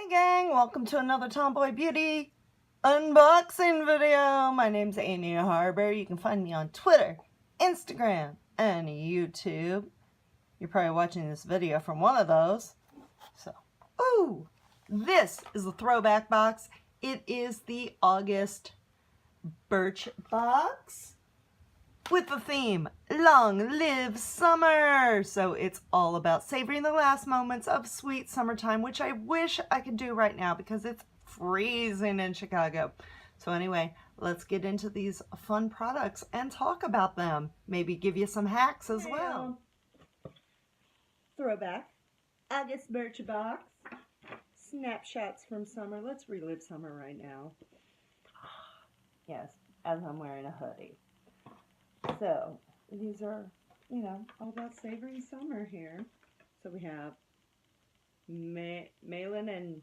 Hey gang, welcome to another Tomboy Beauty unboxing video. My name's Harber. You can find me on Twitter, Instagram, and YouTube. You're probably watching this video from one of those. So, ooh, this is the throwback box. It is the August Birchbox with the theme Long Live Summer. So it's all about savoring the last moments of sweet summertime, which I wish I could do right now because it's freezing in Chicago. So anyway, let's get into these fun products and talk about them. Maybe give you some hacks as well. Throwback August Birchbox. Snapshots from summer. Let's relive summer right now. Yes, as I'm wearing a hoodie. So, these are, all about savoring summer here. So we have Malin and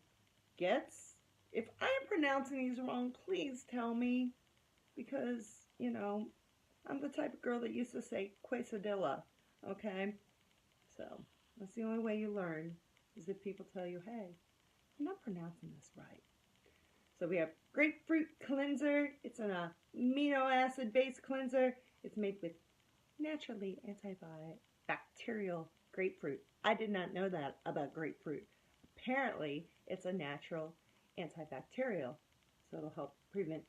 Goetz. If I'm pronouncing these wrong, please tell me. Because, I'm the type of girl that used to say quesadilla. Okay? So, that's the only way you learn, is if people tell you, hey, I'm not pronouncing this right. So we have grapefruit cleanser. It's an amino acid based cleanser. It's made with naturally antibacterial grapefruit. I did not know that about grapefruit. Apparently, it's a natural antibacterial, so it'll help prevent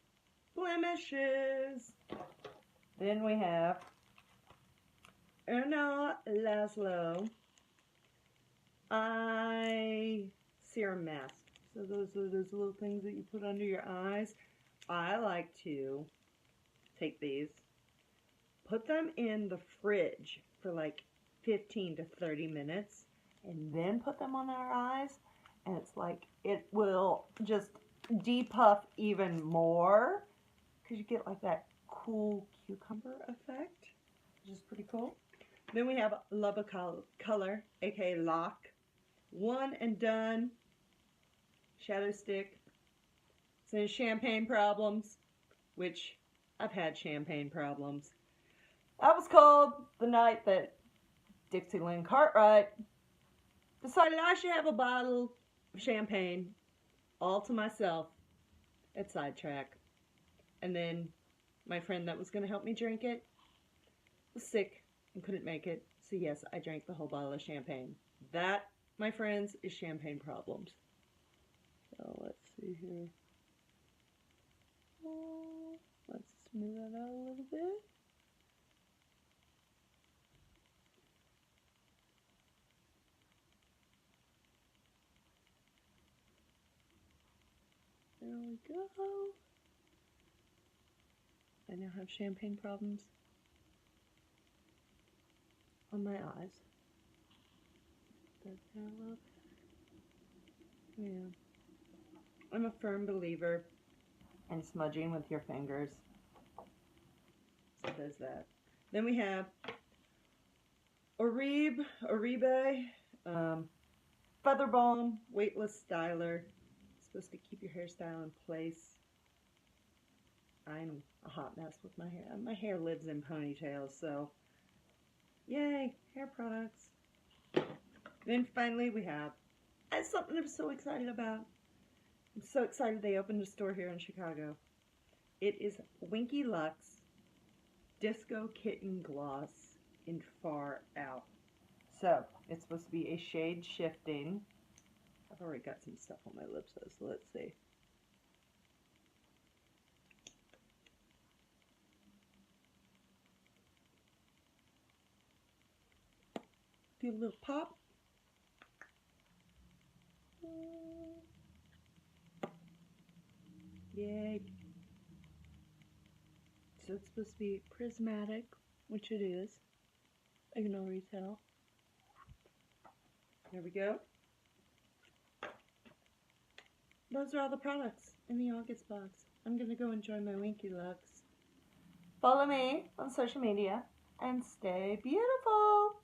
blemishes. Then we have Erno Laszlo eye serum mask. So those are those little things that you put under your eyes. I like to take these, put them in the fridge for like 15 to 30 minutes, and then put them on our eyes, and it's like it will just depuff even more because you get like that cool cucumber effect, which is pretty cool. Then we have Love Color, aka Lock, one and done shadow stick. It's in champagne problems, which I've had champagne problems. That was called the night that Dixie Lynn Cartwright decided I should have a bottle of champagne all to myself at Sidetrack. And then my friend that was going to help me drink it was sick and couldn't make it. So yes, I drank the whole bottle of champagne. That, my friends, is champagne problems. So let's see here. Let's smooth that out a little bit. There we go. I now have champagne problems on my eyes. That down a little bit. Yeah. I'm a firm believer in smudging with your fingers. So there's that. Then we have Oribe, Feather Balm, Weightless Styler. It's supposed to keep your hairstyle in place. I'm a hot mess with my hair. My hair lives in ponytails, so yay, hair products. Then finally we have something I'm so excited about. I'm so excited they opened a store here in Chicago. It is Winky Luxe Disco Kitten Gloss in Far Out. So, it's supposed to be a shade shifting. I've already got some stuff on my lips though, so let's see. Do a little pop. Yay. So it's supposed to be prismatic, which it is. I can already tell. There we go. Those are all the products in the August box. I'm going to go enjoy my Winky Luxe. Follow me on social media and stay beautiful.